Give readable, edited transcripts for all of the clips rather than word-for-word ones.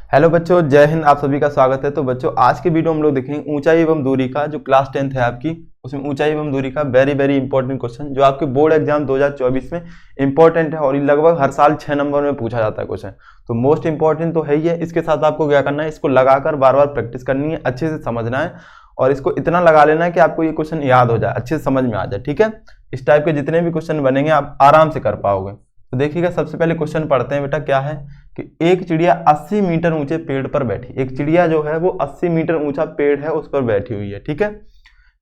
Hello बच्चों, जय हिंद। आप सभी का स्वागत है। तो बच्चों, आज के वीडियो में हम लोग देखेंगे ऊंचाई एवं दूरी का, जो क्लास 10th है आपकी, उसमें ऊंचाई एवं दूरी का वेरी इंपॉर्टेंट क्वेश्चन, जो आपके बोर्ड एग्जाम 2024 में इंपॉर्टेंट है और ये लगभग हर साल 6 नंबर में पूछा जाता है क्वेश्चन। तो मोस्ट इंपॉर्टेंट तो है ही है। इसके साथ आपको क्या करना है, इसको लगाकर बार बार प्रैक्टिस करनी है, अच्छे से समझना है और इसको इतना लगा लेना है कि आपको ये क्वेश्चन याद हो जाए, अच्छे से समझ में आ जाए। ठीक है, इस टाइप के जितने भी क्वेश्चन बनेंगे आप आराम से कर पाओगे। तो देखिएगा, सबसे पहले क्वेश्चन पढ़ते हैं बेटा। क्या है कि एक चिड़िया 80 मीटर ऊंचे पेड़ पर बैठी। एक चिड़िया जो है वो 80 मीटर ऊंचा पेड़ है, उस पर बैठी हुई है। ठीक है,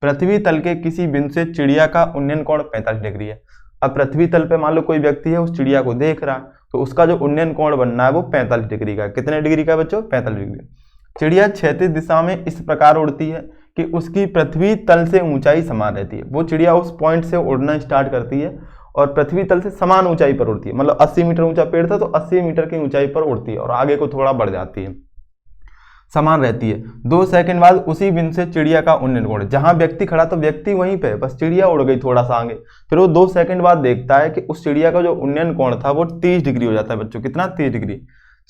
पृथ्वी तल के किसी बिंदु से चिड़िया का उन्नयन कोण 45 डिग्री है। अब पृथ्वी तल पे मान लो कोई व्यक्ति है, उस चिड़िया को देख रहा है, तो उसका जो उन्नयन कोण बनना है वो 45 डिग्री का। कितने डिग्री का बच्चों? 45 डिग्री। चिड़िया क्षैतिज दिशा में इस प्रकार उड़ती है कि उसकी पृथ्वी तल से ऊंचाई समान रहती है। वो चिड़िया उस पॉइंट से उड़ना स्टार्ट करती है और पृथ्वी तल से समान ऊंचाई पर उड़ती है। मतलब 80 मीटर ऊंचा पेड़ था तो 80 मीटर की ऊंचाई पर उड़ती है और आगे को थोड़ा बढ़ जाती है, समान रहती है। 2 सेकंड बाद उसी बिंदु से चिड़िया का उन्नयन कोण, जहां व्यक्ति खड़ा तो व्यक्ति वहीं पे, बस चिड़िया उड़ गई थोड़ा सा आगे, फिर वो 2 सेकंड बाद देखता है कि उस चिड़िया का जो उन्नयन कोण था वो 30 डिग्री हो जाता है। बच्चों, कितना? 30 डिग्री।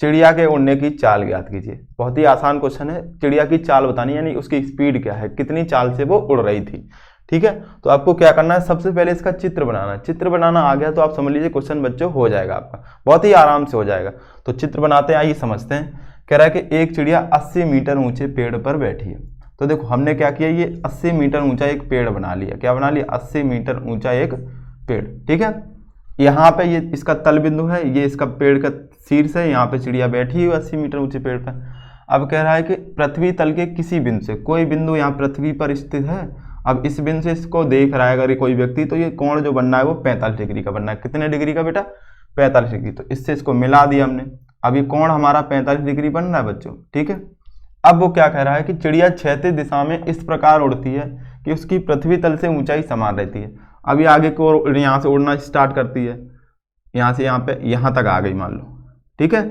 चिड़िया के उड़ने की चाल ज्ञात कीजिए। बहुत ही आसान क्वेश्चन है। चिड़िया की चाल बतानी, यानी उसकी स्पीड क्या है, कितनी चाल से वो उड़ रही थी। ठीक है, तो आपको क्या करना है, सबसे पहले इसका चित्र बनाना है। चित्र बनाना आ गया तो आप समझ लीजिए क्वेश्चन बच्चों हो जाएगा आपका, बहुत ही आराम से हो जाएगा। तो चित्र बनाते हैं, आइए समझते हैं। कह रहा है कि एक चिड़िया 80 मीटर ऊंचे पेड़ पर बैठी है। तो देखो हमने क्या किया, ये 80 मीटर ऊंचा एक पेड़ बना लिया। क्या बना लिया? 80 मीटर ऊंचा एक पेड़। ठीक है, यहाँ पे ये इसका तल बिंदु है, ये इसका पेड़ का शीर्ष है, यहाँ पे चिड़िया बैठी हुई 80 मीटर ऊंचे पेड़ पर। अब कह रहा है कि पृथ्वी तल के किसी बिंदु से, कोई बिंदु यहाँ पृथ्वी पर स्थित है। अब इस बिंदु से इसको देख रहा है अगर ये कोई व्यक्ति, तो ये कोण जो बनना है वो 45 डिग्री का बनना है। कितने डिग्री का बेटा? 45 डिग्री। तो इससे इसको मिला दिया हमने। अब ये कोण हमारा 45 डिग्री बन रहा है बच्चों। ठीक है, अब वो क्या कह रहा है कि चिड़िया क्षैतिज दिशा में इस प्रकार उड़ती है कि उसकी पृथ्वी तल से ऊंचाई समान रहती है। अब ये आगे को यहाँ से उड़ना स्टार्ट करती है, यहाँ से यहाँ पे यहाँ तक आ गई मान लो। ठीक है,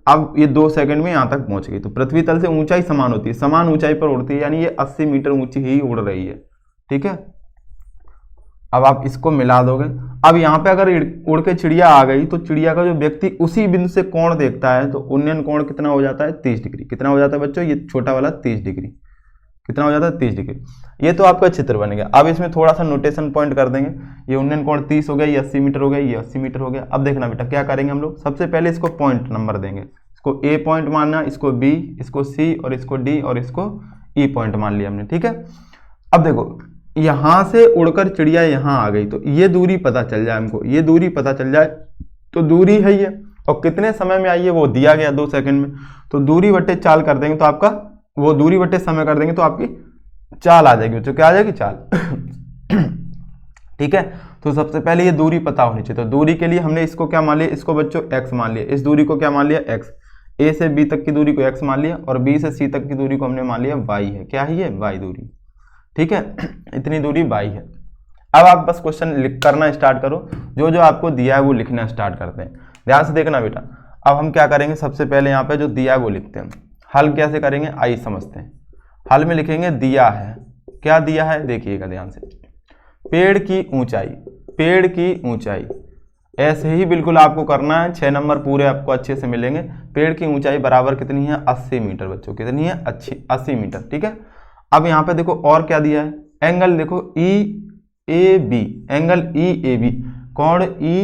अब ये 2 सेकंड में यहाँ तक पहुँच गई। तो पृथ्वी तल से ऊंचाई समान होती है, समान ऊंचाई पर उड़ती है, यानी ये 80 मीटर ऊंची ही उड़ रही है। ठीक है, अब आप इसको मिला दोगे। अब यहाँ पे अगर उड़ के चिड़िया आ गई तो चिड़िया का जो व्यक्ति उसी बिंदु से कोण देखता है, तो उन्नयन कोण कितना हो जाता है? 30 डिग्री। कितना हो जाता है बच्चों? ये छोटा वाला 30 डिग्री। कितना हो जाता है? 30 डिग्री। ये तो आपका चित्र बन गया। अब इसमें थोड़ा सा नोटेशन पॉइंट कर देंगे। ये उन्नयन कोण 30 हो गया, ये 80 मीटर हो गया, ये 80 मीटर हो गया। अब देखना बेटा क्या करेंगे हम लोग, सबसे पहले इसको पॉइंट नंबर देंगे। इसको ए पॉइंट मानना, इसको बी, इसको सी और इसको डी और इसको ई पॉइंट मान लिया हमने। ठीक है, अब देखो यहां से उड़कर चिड़िया यहां आ गई, तो ये दूरी पता चल जाए हमको, ये दूरी पता चल जाए तो दूरी है ये, और कितने समय में आई है वो दिया गया 2 सेकंड में। तो दूरी बट्टे चाल कर देंगे तो आपका, वो दूरी बट्टे समय कर देंगे तो आपकी चाल आ जाएगी। तो क्या आ जाएगी? चाल। ठीक है, तो सबसे पहले ये दूरी पता होनी चाहिए। तो दूरी के लिए हमने इसको क्या मान लिया, इसको बच्चों x मान लिया। इस दूरी को क्या मान लिया? x। a से b तक की दूरी को x मान लिया और b से c तक की दूरी को हमने मान लिया y है। क्या है ये? y दूरी। ठीक है, इतनी दूरी y है। अब आप बस क्वेश्चन लिख करना स्टार्ट करो, जो जो आपको दिया है वो लिखना स्टार्ट करते हैं। ध्यान से देखना बेटा। अब हम क्या करेंगे, सबसे पहले यहाँ पे जो दिया है वो लिखते हैं। हल कैसे करेंगे आइए समझते हैं। हल में लिखेंगे दिया है। क्या दिया है देखिएगा ध्यान से, पेड़ की ऊंचाई, पेड़ की ऊंचाई। ऐसे ही बिल्कुल आपको करना है, 6 नंबर पूरे आपको अच्छे से मिलेंगे। पेड़ की ऊंचाई बराबर कितनी है? 80 मीटर बच्चों। कितनी है? 80 मीटर। ठीक है, अब यहाँ पे देखो और क्या दिया है, एंगल देखो E A B, angle E A B, कोण ई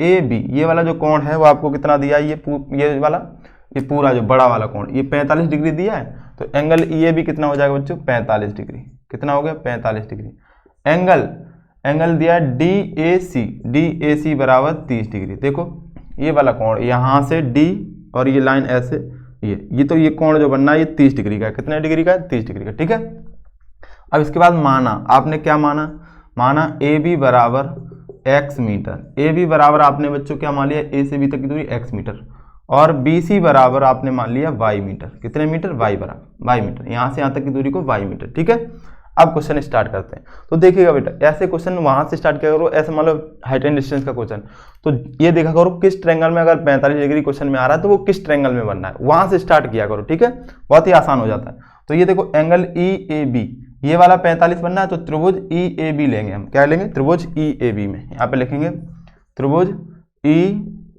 ए बी, ये वाला जो कोण है वो आपको कितना दिया है? ये वाला, ये पूरा जो बड़ा वाला कोण, ये 45 डिग्री दिया है। तो एंगल ई ए बी कितना हो जाएगा बच्चों? 45 डिग्री। कितना हो गया? 45 डिग्री। एंगल दिया है डी ए सी बराबर 30 डिग्री। देखो ये वाला कोण यहाँ से डी और ये लाइन ऐसे, ये तो ये कोण जो बनना है ये 30 डिग्री का है। कितने डिग्री का है? 30 डिग्री का। ठीक है, अब इसके बाद माना, आपने क्या माना? माना ए बी बराबर x मीटर। ए बी बराबर आपने बच्चों क्या मान लिया? ए से बी तक की दूरी x मीटर, और बी सी बराबर आपने मान लिया y मीटर। कितने मीटर? y बराबर y मीटर। यहाँ से यहाँ तक की दूरी को y मीटर। ठीक है, अब क्वेश्चन स्टार्ट करते हैं। तो देखिएगा बेटा, ऐसे क्वेश्चन वहां से स्टार्ट किया करो, ऐसे मान लो हाइट एंड डिस्टेंस का क्वेश्चन, तो ये देखा करो किस ट्रायंगल में, अगर 45 डिग्री क्वेश्चन में आ रहा है तो वो किस ट्रायंगल में बनना है, वहां से स्टार्ट किया करो। ठीक है, बहुत ही आसान हो जाता है। तो ये देखो एंगल ई ए बी, ये वाला 45 बनना है, तो त्रिभुज ई ए बी लेंगे हम। क्या लेंगे? त्रिभुज ई ए बी में। यहाँ पे लिखेंगे त्रिभुज ई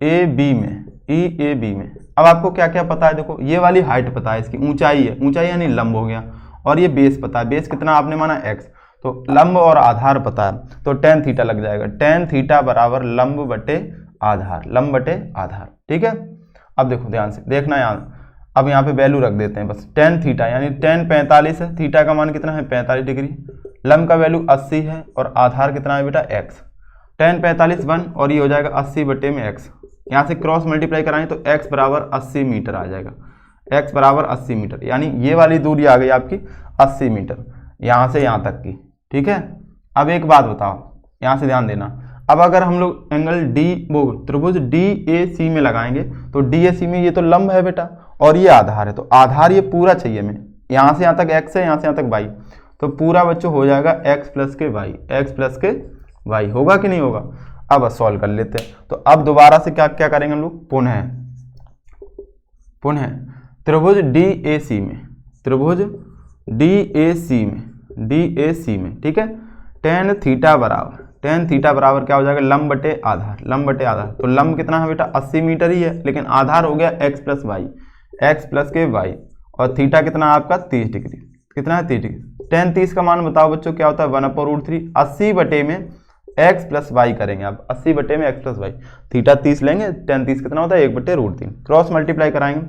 ए बी में, ई ए बी में अब आपको क्या क्या पता है, देखो ये वाली हाइट पता है, इसकी ऊंचाई है, ऊंचाई यानी लंब हो गया, और ये बेस पता है, बेस कितना आपने माना x, तो लंब और आधार पता है, तो tan थीटा लग जाएगा, tan थीटा बराबर लंब बटे आधार, लंब बटे आधार। ठीक है, अब देखो ध्यान से देखना यहाँ, अब यहाँ पे वैल्यू रख देते हैं बस, tan थीटा यानी tan 45 है, थीटा का मान कितना है 45 डिग्री, लंब का वैल्यू 80 है और आधार कितना है बेटा x, tan 45 1 और ये हो जाएगा 80 बटे में x, यहाँ से क्रॉस मल्टीप्लाई कराएं तो x बराबर 80 मीटर आ जाएगा, x बराबर 80 मीटर, यानी ये वाली दूरी आ गई आपकी 80 मीटर यहाँ से यहाँ तक की। ठीक है, अब एक बात बताओ, यहाँ से ध्यान देना, अब अगर हम लोग एंगल त्रिभुज DAC में लगाएंगे तो DAC में ये तो लंब है बेटा और ये आधार है, तो आधार ये पूरा चाहिए हमें, यहाँ से यहाँ तक x है, यहाँ से यहाँ तक y, तो पूरा बच्चों हो जाएगा x प्लस के y, x प्लस के y, होगा कि नहीं होगा। अब सॉल्व कर लेते हैं, तो अब दोबारा से क्या क्या करेंगे हम लोग, पुनः त्रिभुज DAC में, त्रिभुज DAC में, ठीक है, tan थीटा बराबर क्या हो जाएगा, लंब बटे आधार, लंब बटे आधार, तो लंब कितना है बेटा 80 मीटर ही है, लेकिन आधार हो गया x plus Y, x plus के y, और थीटा कितना आपका 30 डिग्री, कितना है 30 डिग्री, tan 30 का मान बताओ बच्चों क्या होता है 1/√3, 80 बटे में x प्लस वाई करेंगे आप, 80 बटे में x प्लस वाई, थीटा 30 लेंगे, tan 30 कितना होता है 1/√3, क्रॉस मल्टीप्लाई कराएंगे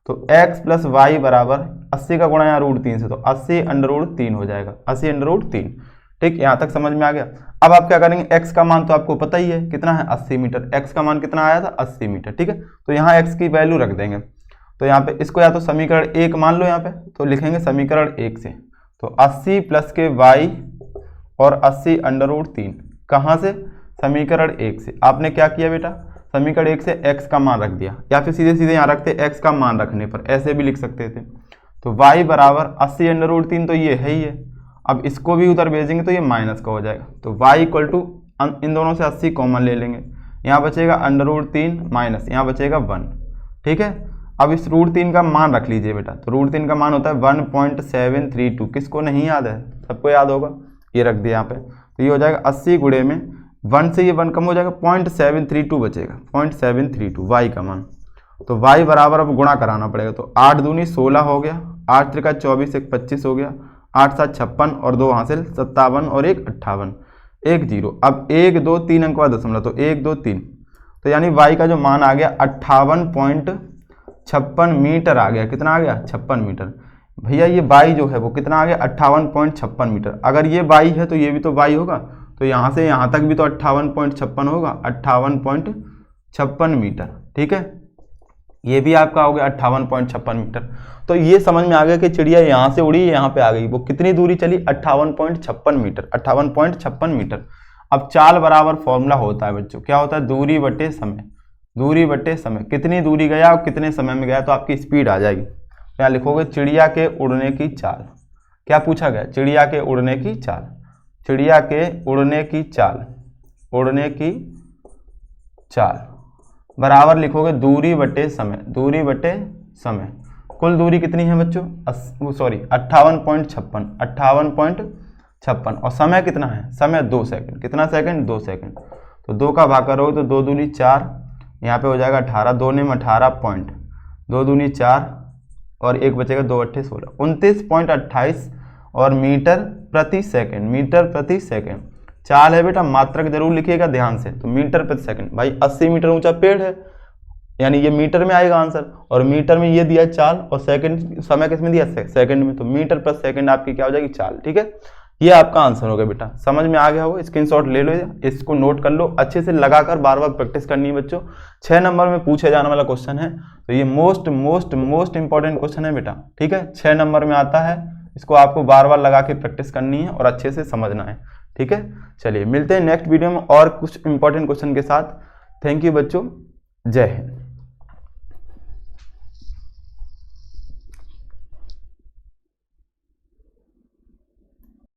तो x प्लस वाई बराबर 80 का गुणा यहाँ √3 से, तो 80/√3 हो जाएगा, 80/√3। ठीक, यहाँ तक समझ में आ गया। अब आप क्या करेंगे, x का मान तो आपको पता ही है कितना है 80 मीटर, x का मान कितना आया था 80 मीटर। ठीक है, तो यहाँ x की वैल्यू रख देंगे, तो यहाँ पे इसको या तो समीकरण 1 मान लो यहाँ पे, तो लिखेंगे समीकरण 1 से, तो 80 प्लस के y और 80/√3 कहाँ से, समीकरण 1 से। आपने क्या किया बेटा, समीकरण 1 से x का मान रख दिया, या फिर सीधे सीधे यहाँ रखते x का मान रखने पर ऐसे भी लिख सकते थे, तो y बराबर 80/√3 तो ये है ही है, अब इसको भी उधर भेजेंगे तो ये माइनस का हो जाएगा, तो y इक्वल टू इन दोनों से 80 कॉमन ले लेंगे, यहाँ बचेगा √3 माइनस यहाँ बचेगा 1। ठीक है, अब इस √3 का मान रख लीजिए बेटा, तो √3 का मान होता है 1.732, किसको नहीं याद है, सबको याद होगा, ये रख दिया यहाँ पे, तो ये हो जाएगा 80 गुणे में 1 से ये 1 कम हो जाएगा, 0.732 बचेगा, 0.732 y का मान, तो y बराबर अब गुणा कराना पड़ेगा, तो 8 दूनी 16 हो गया, 8 त्रिका 24 1 25 हो गया, 8 7 56 और 2 हासिल 57 और 1 58, 1 0, अब 1 2 3 अंक का दशमलव, तो 1 2 3, तो यानी y का जो मान आ गया 58.56 मीटर आ गया, कितना आ गया 56 मीटर। भैया ये y जो है वो कितना आ गया 58.56 मीटर, अगर ये y है तो ये भी तो y होगा, तो यहाँ से यहाँ तक भी तो 58.56 होगा, 58.56 मीटर। ठीक है, ये भी आपका हो गया 58.56 मीटर। तो ये समझ में आ गया कि चिड़िया यहाँ से उड़ी यहाँ पे आ गई, वो कितनी दूरी चली 58.56 मीटर, 58.56 मीटर। अब चाल बराबर फॉर्मूला होता है बच्चों, क्या होता है, दूरी बटे समय, दूरी बटे समय, कितनी दूरी गया और कितने समय में गया तो आपकी स्पीड आ जाएगी। यहाँ लिखोगे चिड़िया के उड़ने की चाल, क्या पूछा गया, चिड़िया के उड़ने की चाल, चिड़िया के उड़ने की चाल, उड़ने की चाल बराबर लिखोगे दूरी बटे समय, दूरी बटे समय। कुल दूरी कितनी है बच्चों, 58.56, 58.56, और समय कितना है, समय 2 सेकंड, कितना सेकंड 2 सेकंड, तो 2 का भाग करोगे तो 2 दूनी 4, यहाँ पे हो जाएगा 18, 2 में 18 पॉइंट, 2 दूनी 4 और 1 बचेगा 2 8 16, 29.28 और मीटर प्रति सेकंड, मीटर प्रति सेकंड। चाल है बेटा, मात्रक जरूर लिखिएगा ध्यान से, तो मीटर प्रति सेकंड, भाई 80 मीटर ऊंचा पेड़ है, यानी ये मीटर में आएगा आंसर, और मीटर में ये दिया चाल, और सेकंड समय किस में दिया, सेकंड में, तो मीटर प्रति सेकंड आपकी क्या हो जाएगी चाल। ठीक है, ये आपका आंसर होगा बेटा, समझ में आ गया हो, स्क्रीनशॉट ले लो, इसको नोट कर लो, अच्छे से लगाकर बार बार प्रैक्टिस करनी है बच्चों। 6 नंबर में पूछे जाने वाला क्वेश्चन है, तो ये मोस्ट इंपॉर्टेंट क्वेश्चन है बेटा। ठीक है, 6 नंबर में आता है, इसको आपको बार बार लगा के प्रैक्टिस करनी है और अच्छे से समझना है। ठीक है, चलिए मिलते हैं नेक्स्ट वीडियो में और कुछ इंपॉर्टेंट क्वेश्चन के साथ। थैंक यू बच्चों, जय हिंद।